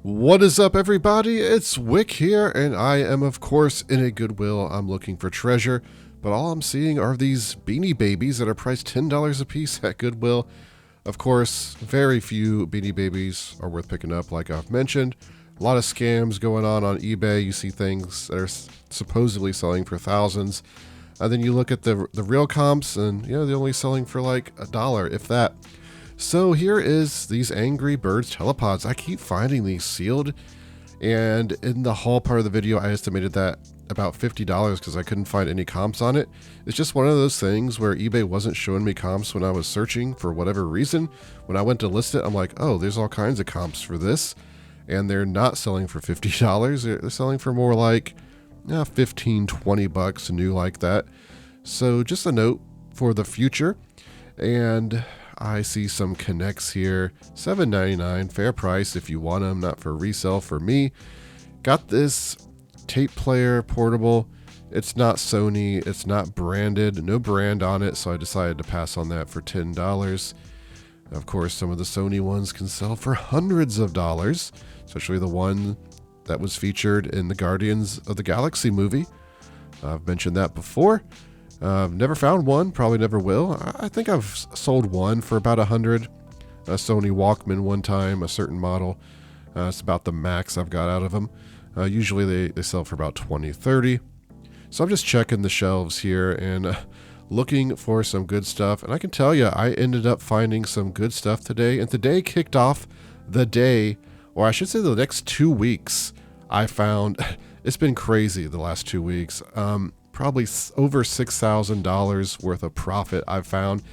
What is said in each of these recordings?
What is up, everybody? It's Wick here, and I am, of course, in a Goodwill. I'm looking for treasure, but all I'm seeing are these Beanie Babies that are priced $10 a piece at Goodwill. Of course, very few Beanie Babies are worth picking up, like I've mentioned. A lot of scams going on eBay. You see things that are supposedly selling for thousands. And then you look at the real comps, and they're only selling for like $1, if that. So here is these Angry Birds telepods. I keep finding these sealed, and in the haul part of the video, I estimated that about $50 because I couldn't find any comps on it. It's just one of those things where eBay wasn't showing me comps when I was searching for whatever reason. When I went to list it, I'm like, oh, there's all kinds of comps for this, and they're not selling for $50. They're selling for more like $15-20 new like that. So just a note for the future. And I see some Connects here, $7.99, fair price if you want them, not for resale for me. Got this tape player portable. It's not Sony, it's not branded, no brand on it, so I decided to pass on that for $10. Of course, some of the Sony ones can sell for hundreds of dollars, especially the one that was featured in the Guardians of the Galaxy movie. I've mentioned that before. Never found one, probably never will. I think I've sold one for about $100. A Sony Walkman one time, a certain model. It's about the max I've got out of them. Usually they sell for about $20, $30. So I'm just checking the shelves here and looking for some good stuff. And I can tell you, I ended up finding some good stuff today. And today kicked off the day, or I should say the next 2 weeks. I found, it's been crazy the last 2 weeks. Probably over $6,000 worth of profit I've found.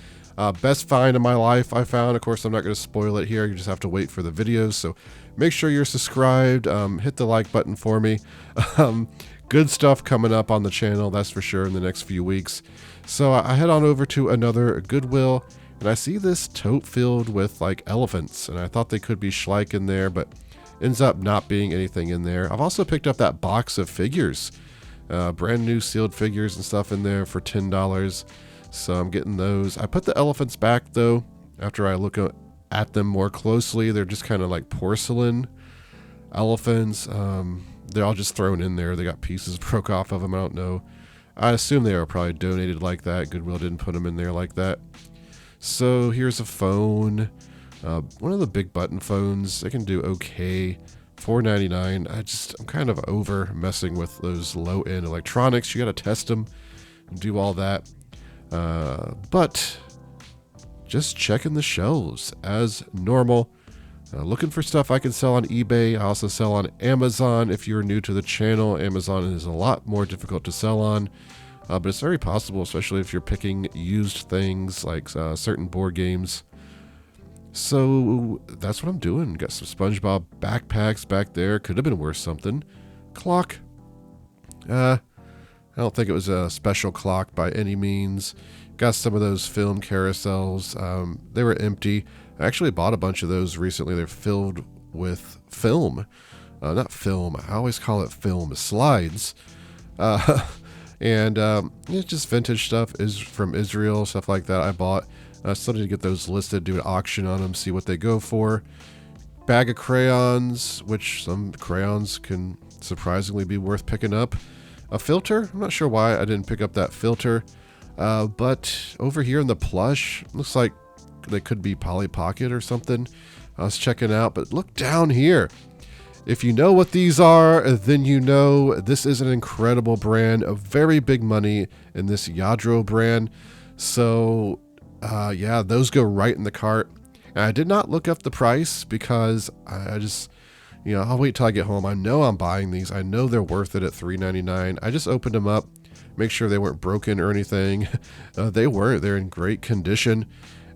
Best find of my life I found. Of course, I'm not going to spoil it here. You just have to wait for the videos. So make sure you're subscribed. Hit the like button for me. Good stuff coming up on the channel, that's for sure, in the next few weeks. So I head on over to another Goodwill, and I see this tote filled with like elephants. And I thought they could be Schleich in there, but ends up not being anything in there. I've also picked up that box of figures. Brand new sealed figures and stuff in there for $10. So I'm getting those. I put the elephants back though, after I look at them more closely. They're just kind of like porcelain elephants. They're all just thrown in there. They got pieces broke off of them. I don't know. I assume they were probably donated like that. Goodwill didn't put them in there like that. So here's a phone. One of the big button phones. They can do okay. $4.99. I'm kind of over messing with those low-end electronics. You got to test them and do all that. But just checking the shelves as normal. Looking for stuff I can sell on eBay. I also sell on Amazon. If you're new to the channel, Amazon is a lot more difficult to sell on. But it's very possible, especially if you're picking used things like certain board games. So that's what I'm doing. Got some SpongeBob backpacks back there. Could have been worth something. Clock. I don't think it was a special clock by any means. Got some of those film carousels. They were empty. I actually bought a bunch of those recently. They're filled with film. Not film. I always call it film. Slides. And it's just vintage stuff is from Israel, stuff like that I bought. Still need to get those listed, do an auction on them, see what they go for. Bag of crayons, which some crayons can surprisingly be worth picking up. A filter, I'm not sure why I didn't pick up that filter. But over here in the plush, looks like they could be Polly Pocket or something. I was checking out, but look down here. If you know what these are, then you know this is an incredible brand, a very big money in this Lladro brand. So yeah, those go right in the cart. And I did not look up the price because I just, I'll wait till I get home. I know I'm buying these. I know they're worth it at $3.99. I just opened them up, make sure they weren't broken or anything. They weren't. They're in great condition.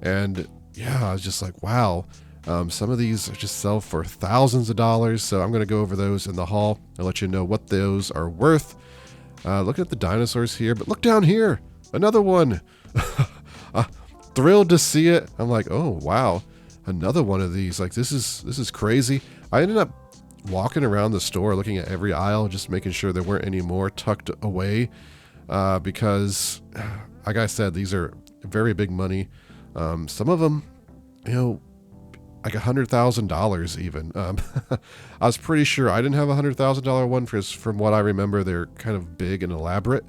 And yeah, I was just like, wow. Some of these just sell for thousands of dollars. So I'm going to go over those in the haul. I'll let you know what those are worth. Look at the dinosaurs here, but look down here. Another one. Thrilled to see it. I'm like, oh wow, another one of these. Like this is crazy. I ended up walking around the store looking at every aisle, just making sure there weren't any more tucked away, because like I said, these are very big money. Some of them, like $100,000 even. I was pretty sure I didn't have $100,000 one because from what I remember, they're kind of big and elaborate.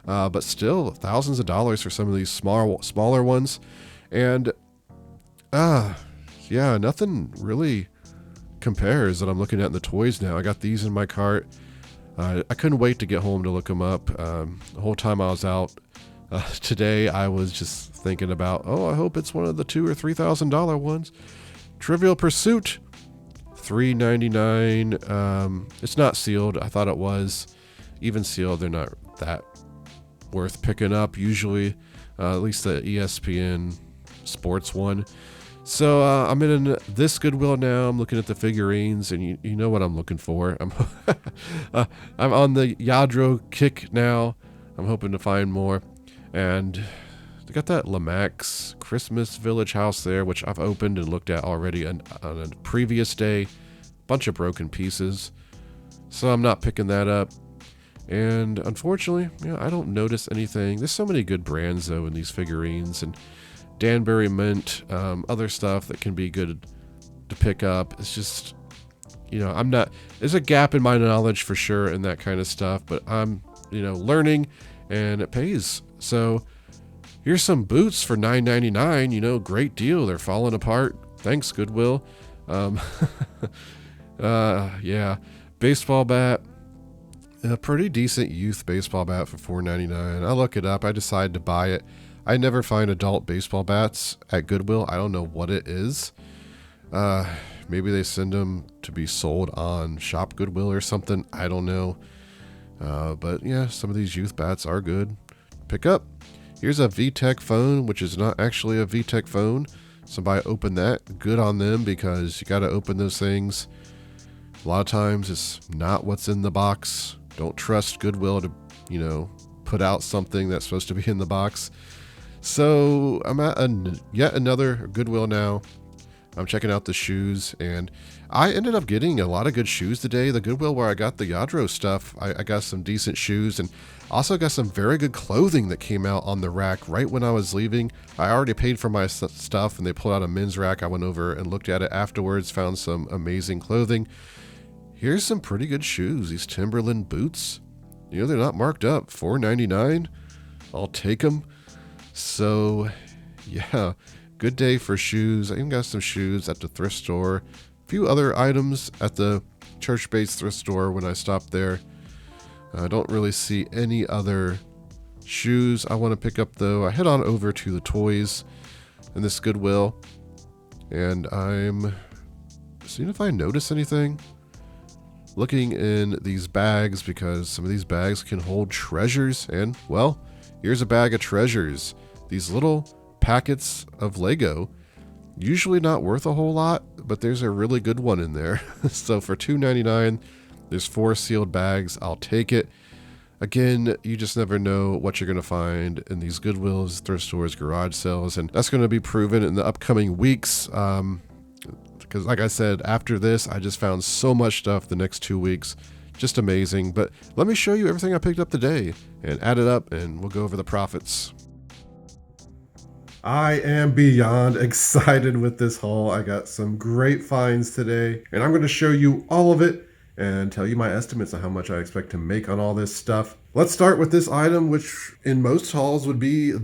But still thousands of dollars for some of these smaller ones. And yeah, nothing really compares that I'm looking at in the toys now. I got these in my cart. I couldn't wait to get home to look them up. The whole time I was out today, I was just thinking about, I hope it's one of the $2,000 or $3,000 ones. Trivial Pursuit, $3.99. It's not sealed. I thought it was. Even sealed, they're not that worth picking up usually. At least the ESPN sports one. So I'm in this Goodwill now. I'm looking at the figurines, and you know what I'm looking for. I'm I'm on the Lladro kick now. I'm hoping to find more. And they got that Lamax Christmas Village house there, which I've opened and looked at already on a previous day. Bunch of broken pieces. So I'm not picking that up. And unfortunately, I don't notice anything. There's so many good brands, though, in these figurines. And Danbury Mint, other stuff that can be good to pick up. It's just, there's a gap in my knowledge for sure in that kind of stuff, but I'm, learning and it pays. So here's some boots for $9.99, great deal. They're falling apart. Thanks, Goodwill. Yeah, baseball bat. A pretty decent youth baseball bat for $4.99. I look it up. I decide to buy it. I never find adult baseball bats at Goodwill. I don't know what it is. Maybe they send them to be sold on Shop Goodwill or something. I don't know. But yeah, some of these youth bats are good. Pick up. Here's a VTech phone, which is not actually a VTech phone. Somebody opened that. Good on them, because you got to open those things. A lot of times it's not what's in the box. Don't trust Goodwill to, put out something that's supposed to be in the box. So I'm at yet another Goodwill now. I'm checking out the shoes, and I ended up getting a lot of good shoes today. The Goodwill where I got the Lladro stuff, I got some decent shoes, and also got some very good clothing that came out on the rack right when I was leaving. I already paid for my stuff, and they pulled out a men's rack. I went over and looked at it afterwards, found some amazing clothing. Here's some pretty good shoes, these Timberland boots. They're not marked up, $4.99. I'll take them. So, yeah, good day for shoes. I even got some shoes at the thrift store. A few other items at the church-based thrift store when I stopped there. I don't really see any other shoes I want to pick up, though. I head on over to the toys in this Goodwill, and I'm seeing if I notice anything. Looking in these bags, because some of these bags can hold treasures, and, well, here's a bag of treasures. These little packets of Lego, usually not worth a whole lot, but there's a really good one in there. So for $2.99, there's 4 sealed bags. I'll take it. Again, you just never know what you're going to find in these Goodwills, thrift stores, garage sales, and that's going to be proven in the upcoming weeks. Because like I said, after this, I just found so much stuff the next 2 weeks. Just amazing. But let me show you everything I picked up today and add it up, and we'll go over the profits. I am beyond excited with this haul. I got some great finds today, and I'm going to show you all of it and tell you my estimates on how much I expect to make on all this stuff. Let's start with this item, which in most hauls would be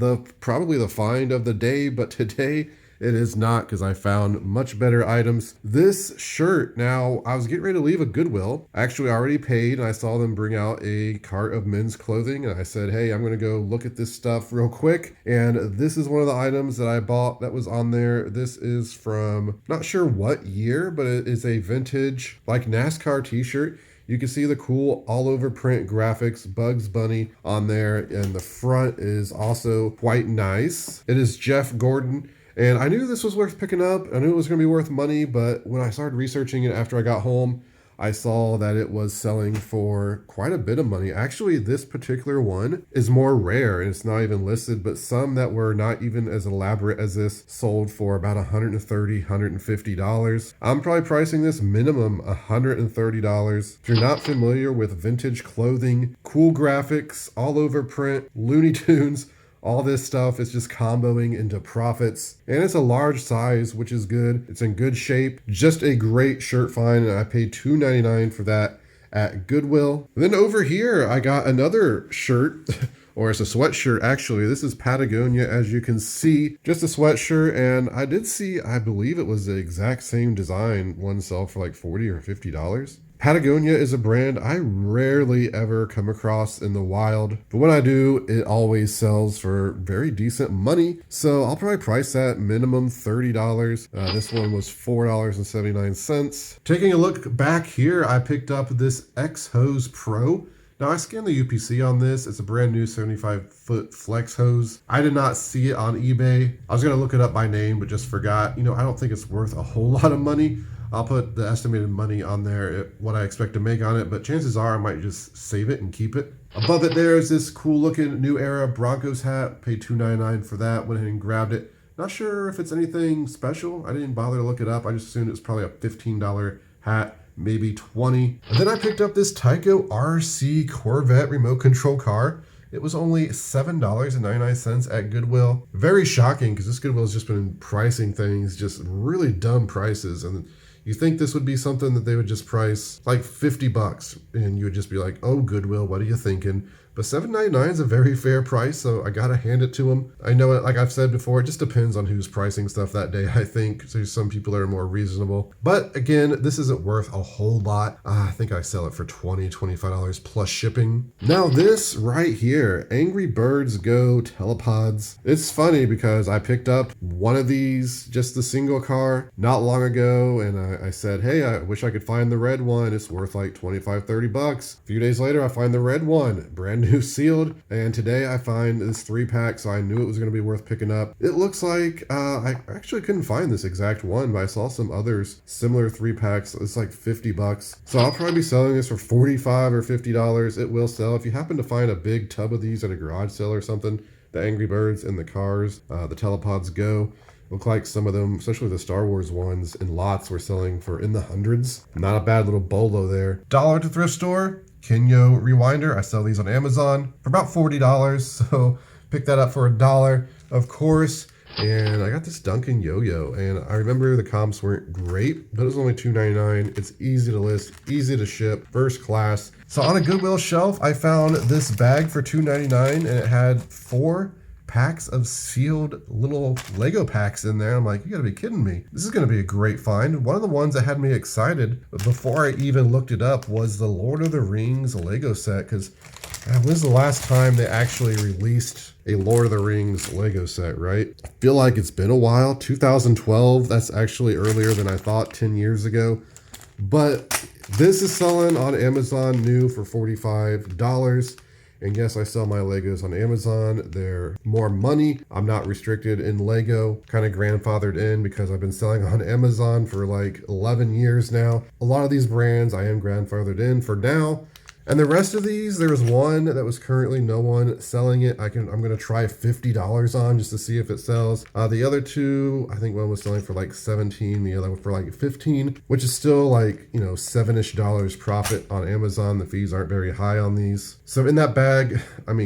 probably the find of the day, but today it is not, because I found much better items. This shirt, now I was getting ready to leave a Goodwill. Actually, I already paid, and I saw them bring out a cart of men's clothing, and I said, hey, I'm gonna go look at this stuff real quick. And this is one of the items that I bought that was on there. This is from, not sure what year, but it is a vintage, like NASCAR t-shirt. You can see the cool all over print graphics, Bugs Bunny on there, and the front is also quite nice. It is Jeff Gordon. And I knew this was worth picking up. I knew it was going to be worth money, but when I started researching it after I got home, I saw that it was selling for quite a bit of money. Actually, this particular one is more rare, and it's not even listed, but some that were not even as elaborate as this sold for about $130, $150. I'm probably pricing this minimum $130. If you're not familiar with vintage clothing, cool graphics, all over print, Looney Tunes, All this stuff is just comboing into profits. And it's a large size, which is good. It's in good shape. Just a great shirt find, and I paid $2.99 for that at Goodwill. And then over here, I got another shirt. Or it's a sweatshirt, actually. This is Patagonia, as you can see. Just a sweatshirt, and I did see, I believe it was the exact same design, one sell for like $40 or $50. Patagonia is a brand I rarely ever come across in the wild, but when I do, it always sells for very decent money. So I'll probably price that minimum $30. This one was $4.79. Taking a look back here, I picked up this X-Hose Pro. Now I scanned the UPC on this. It's a brand new 75-foot flex hose. I did not see it on eBay. I was gonna look it up by name, but just forgot. I don't think it's worth a whole lot of money. I'll put the estimated money on there, what I expect to make on it, but chances are I might just save it and keep it. Above it there is this cool looking New Era Broncos hat. Paid $2.99 for that, went ahead and grabbed it. Not sure if it's anything special. I didn't bother to look it up. I just assumed it was probably a $15 hat. Maybe 20. And then I picked up this Tyco RC Corvette remote control car. It was only $7.99 at Goodwill. Very shocking because this Goodwill has just been pricing things just really dumb prices. And you think this would be something that they would just price like $50 and you would just be like, oh, Goodwill, what are you thinking? But $7.99 is a very fair price, so I gotta hand it to them. I know it, like I've said before, it just depends on who's pricing stuff that day, I think. So some people that are more reasonable. But again, this isn't worth a whole lot. I think I sell it for $20, $25 plus shipping. Now this right here, Angry Birds Go telepods. It's funny because I picked up one of these, just the single car, not long ago, and I said, hey, I wish I could find the red one. It's worth like $25, $30. A few days later, I find the red one, brand new sealed, and today I find this 3-pack, so I knew it was going to be worth picking up. It looks like I actually couldn't find this exact one, but I saw some others similar 3-packs. It's like $50, so I'll probably be selling this for $45 or $50. It will sell. If you happen to find a big tub of these at a garage sale or something, the Angry Birds and the cars, the telepods Go, look like some of them, especially the Star Wars ones in lots, were selling for in the hundreds. Not a bad little bolo there. Dollar to thrift store. Kenyo Rewinder. I sell these on Amazon for about $40, so pick that up for $1, of course. And I got this Duncan yo-yo, and I remember the comps weren't great, but it was only $2.99. It's easy to list, easy to ship, first class. So on a Goodwill shelf, I found this bag for $2.99, and it had 4 packs of sealed little Lego packs in there. I'm like, you gotta be kidding me. This is gonna be a great find. One of the ones that had me excited before I even looked it up was the Lord of the Rings Lego set, because when's the last time they actually released a Lord of the Rings Lego set, right? I feel like it's been a while. 2012, that's actually earlier than I thought, 10 years ago. But this is selling on Amazon new for $45. And yes, I sell my Legos on Amazon. They're more money. I'm not restricted in Lego, kind of grandfathered in because I've been selling on Amazon for like 11 years now. A lot of these brands I am grandfathered in for now. And the rest of these, there was one that was currently no one selling it. I'm going to try $50 on just to see if it sells. The other two, I think one was selling for like 17, the other one for like 15, which is still like, $7-ish profit on Amazon. The fees aren't very high on these. So in that bag,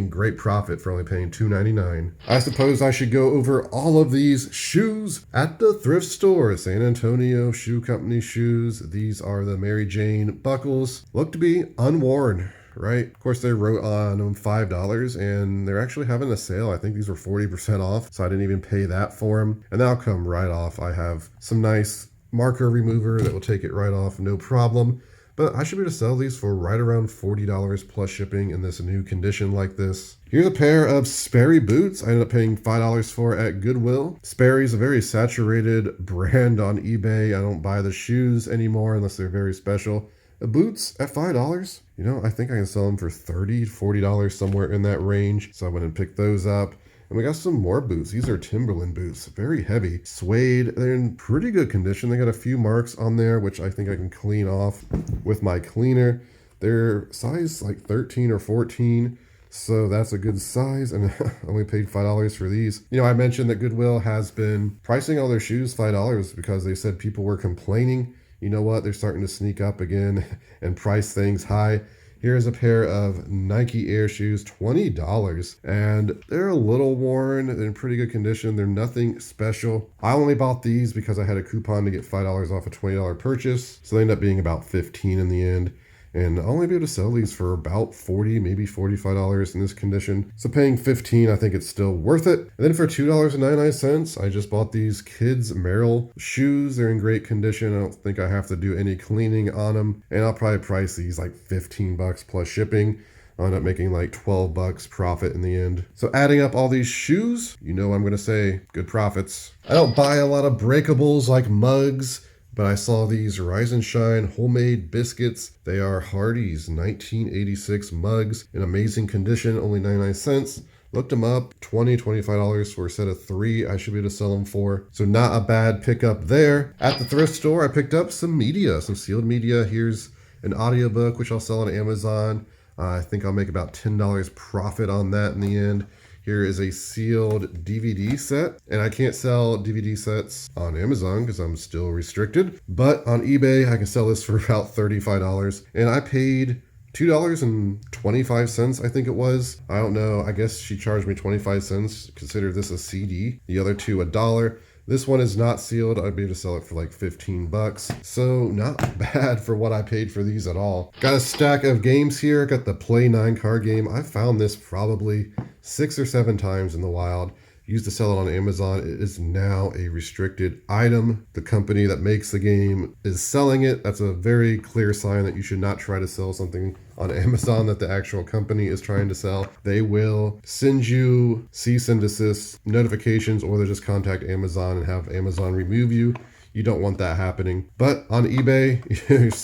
great profit for only paying $2.99. I suppose I should go over all of these shoes at the thrift store. San Antonio Shoe Company shoes. These are the Mary Jane buckles. Look to be unworn. Right? Of course, they wrote on them $5, and they're actually having a sale. I think these were 40% off, so I didn't even pay that for them. And that'll come right off. I have some nice marker remover that will take it right off, no problem. But I should be able to sell these for right around $40 plus shipping in this new condition like this. Here's a pair of Sperry boots I ended up paying $5 for at Goodwill. Sperry is a very saturated brand on eBay. I don't buy the shoes anymore unless they're very special. The boots at $5, I think I can sell them for $30, $40, somewhere in that range. So I went and picked those up. And we got some more boots. These are Timberland boots, very heavy, suede. They're in pretty good condition. They got a few marks on there, which I think I can clean off with my cleaner. They're size like 13 or 14. So that's a good size, and I only paid $5 for these. I mentioned that Goodwill has been pricing all their shoes $5 because they said people were complaining. You know what? They're starting to sneak up again and price things high. Here's a pair of Nike Air shoes, $20. And they're a little worn. They're in pretty good condition. They're nothing special. I only bought these because I had a coupon to get $5 off a $20 purchase. So they end up being about $15 in the end. And I'll only be able to sell these for about $40, maybe $45 in this condition. So paying $15, I think it's still worth it. And then for $2.99, I just bought these kids Merrell shoes. They're in great condition. I don't think I have to do any cleaning on them. And I'll probably price these like $15 plus shipping. I'll end up making like $12 profit in the end. So adding up all these shoes, you know I'm going to say good profits. I don't buy a lot of breakables like mugs, but I saw these Rise and Shine homemade biscuits. They are Hardee's 1986 mugs in amazing condition, only 99 cents. Looked them up, $25 for a set of 3 I should be able to sell them for. So not a bad pickup there. At the thrift store, I picked up some media, some sealed media. Here's an audiobook, which I'll sell on Amazon. I think I'll make about $10 profit on that in the end. Here is a sealed DVD set, and I can't sell DVD sets on Amazon because I'm still restricted, but on eBay I can sell this for about $35, and I paid $2.25, I think it was. I don't know, I guess she charged me 25 cents. Consider this a CD. The other two $1. This one is not sealed. I'd be able to sell it for like $15. So not bad for what I paid for these at all. Got a stack of games here. Got the Play 9 card game. I found this probably 6 or 7 times in the wild. Used to sell it on Amazon. It is now a restricted item. The company that makes the game is selling it. That's a very clear sign that you should not try to sell something on Amazon that the actual company is trying to sell. They will send you cease and desist notifications, or they'll just contact Amazon and have Amazon remove you. You don't want that happening. But on eBay,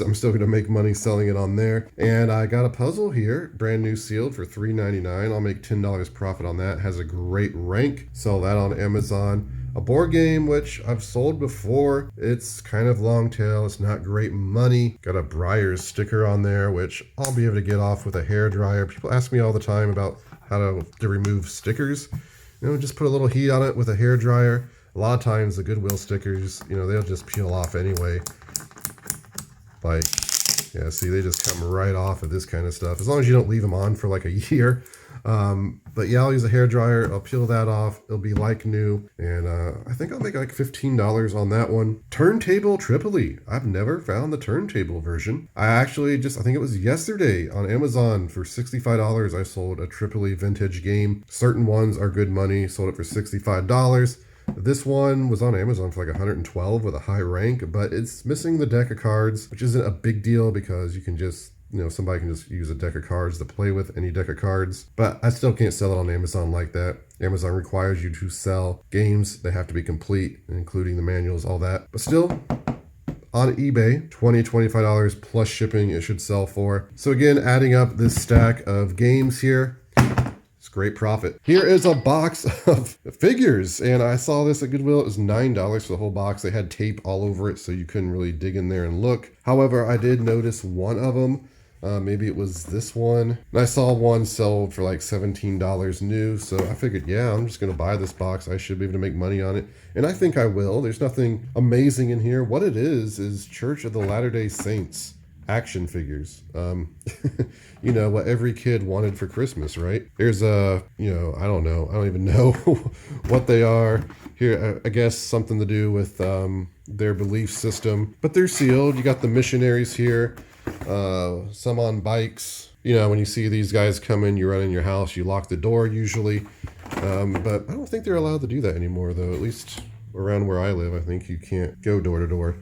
I'm still going to make money selling it on there. And I got a puzzle here, brand new sealed for $3.99. I'll make $10 profit on that. Has a great rank. Sell that on Amazon. A board game, which I've sold before. It's kind of long tail. It's not great money. Got a Briars sticker on there, which I'll be able to get off with a hairdryer. People ask me all the time about how to remove stickers. You know, just put a little heat on it with a hairdryer. A lot of times the Goodwill stickers, you know, they'll just peel off anyway. Like, yeah, see, they just come right off of this kind of stuff. As long as you don't leave them on for like a year. But yeah, I'll use a hairdryer. I'll peel that off. It'll be like new. And I think I'll make like $15 on that one. Turntable Tripoli. I've never found the turntable version. I think it was yesterday on Amazon for $65. I sold a Tripoli vintage game. Certain ones are good money. Sold it for $65. This one was on Amazon for like $112 with a high rank, but it's missing the deck of cards, which isn't a big deal because you can just, you know, somebody can just use a deck of cards to play with, any deck of cards. But I still can't sell it on Amazon like that. Amazon requires you to sell games. They have to be complete, including the manuals, all that. But still, on eBay, $25 plus shipping it should sell for. So again, adding up this stack of games here, great profit. Here is a box of figures, and I saw this at Goodwill. It was $9 for the whole box. They had tape all over it, so you couldn't really dig in there and look. However, I did notice one of them. Maybe it was this one. And I saw one sold for like $17 new, so I figured, yeah, I'm just gonna buy this box. I should be able to make money on it, and I think I will. There's nothing amazing in here. What it is Church of the Latter-day Saints action figures. You know, what every kid wanted for Christmas, right? There's I don't know. I don't even know what they are. Here, I guess something to do with their belief system. But they're sealed. You got the missionaries here. Some on bikes. You know, when you see these guys come in, you run in your house, you lock the door usually. But I don't think they're allowed to do that anymore, though. At least around where I live, I think you can't go door to door.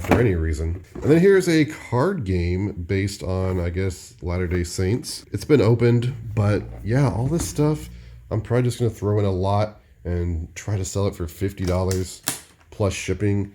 For any reason. And then here's a card game based on, I guess, Latter-day Saints. It's been opened, but yeah, all this stuff, I'm probably just going to throw in a lot and try to sell it for $50 plus shipping.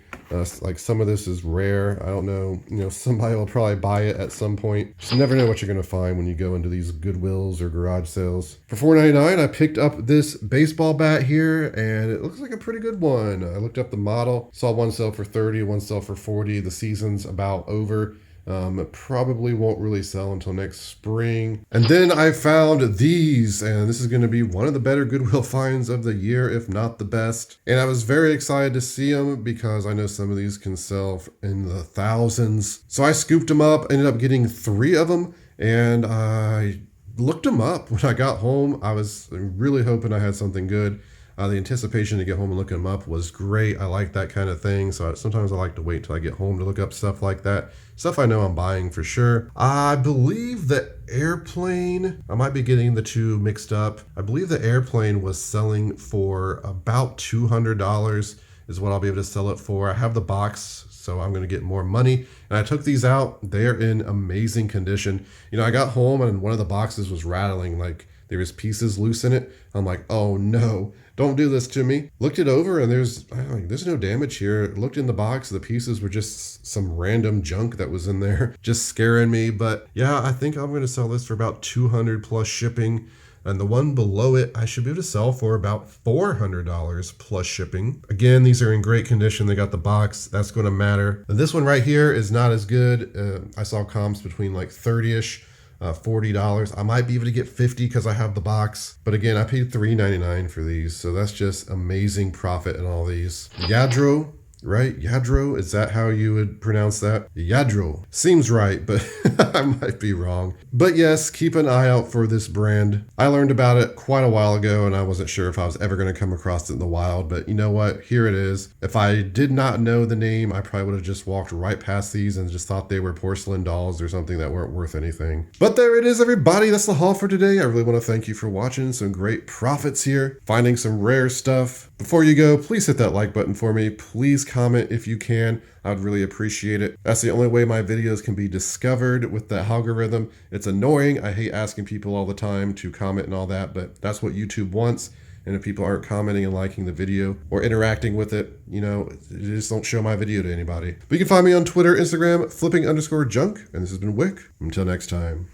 Like some of this is rare. I don't know. You know, somebody will probably buy it at some point. Just never know what you're going to find when you go into these Goodwills or garage sales. For $4.99, I picked up this baseball bat here, and it looks like a pretty good one. I looked up the model, saw one sell for $30, one sell for $40. The season's about over. It probably won't really sell until next spring. And then I found these, and this is going to be one of the better Goodwill finds of the year, if not the best. And I was very excited to see them because I know some of these can sell in the thousands. So I scooped them up, ended up getting 3 of them. and I looked them up when I got home. I was really hoping I had something good. The anticipation to get home and look them up was great. I like that kind of thing. So sometimes I like to wait till I get home to look up stuff like that. Stuff I know I'm buying for sure. I believe the airplane, I might be getting the two mixed up. I believe the airplane was selling for about $200 is what I'll be able to sell it for. I have the box, so I'm going to get more money. And I took these out. They're in amazing condition. You know, I got home and one of the boxes was rattling, like there was pieces loose in it. I'm like, oh no, don't do this to me. Looked it over and there's no damage here. Looked in the box, the pieces were just some random junk that was in there, just scaring me. But yeah, I think I'm going to sell this for about 200 plus shipping. And the one below it, I should be able to sell for about $400 plus shipping. Again, these are in great condition. They got the box. That's going to matter. And this one right here is not as good. I saw comps between like 30-ish, $40. I might be able to get 50 because I have the box. But again, I paid $3.99 for these. So that's just amazing profit in all these. Lladro. Right? Lladro? Is that how you would pronounce that? Lladro. Seems right, but I might be wrong. But yes, keep an eye out for this brand. I learned about it quite a while ago and I wasn't sure if I was ever going to come across it in the wild, but you know what? Here it is. If I did not know the name, I probably would have just walked right past these and just thought they were porcelain dolls or something that weren't worth anything. But there it is, everybody. That's the haul for today. I really want to thank you for watching. Some great profits here. Finding some rare stuff. Before you go, please hit that like button for me. Please comment if you can. I'd really appreciate it. That's the only way my videos can be discovered with the algorithm. It's annoying. I hate asking people all the time to comment and all that, but that's what YouTube wants. And if people aren't commenting and liking the video or interacting with it, you know, just don't show my video to anybody. But you can find me on Twitter, Instagram, flipping_junk. And this has been Wick. Until next time.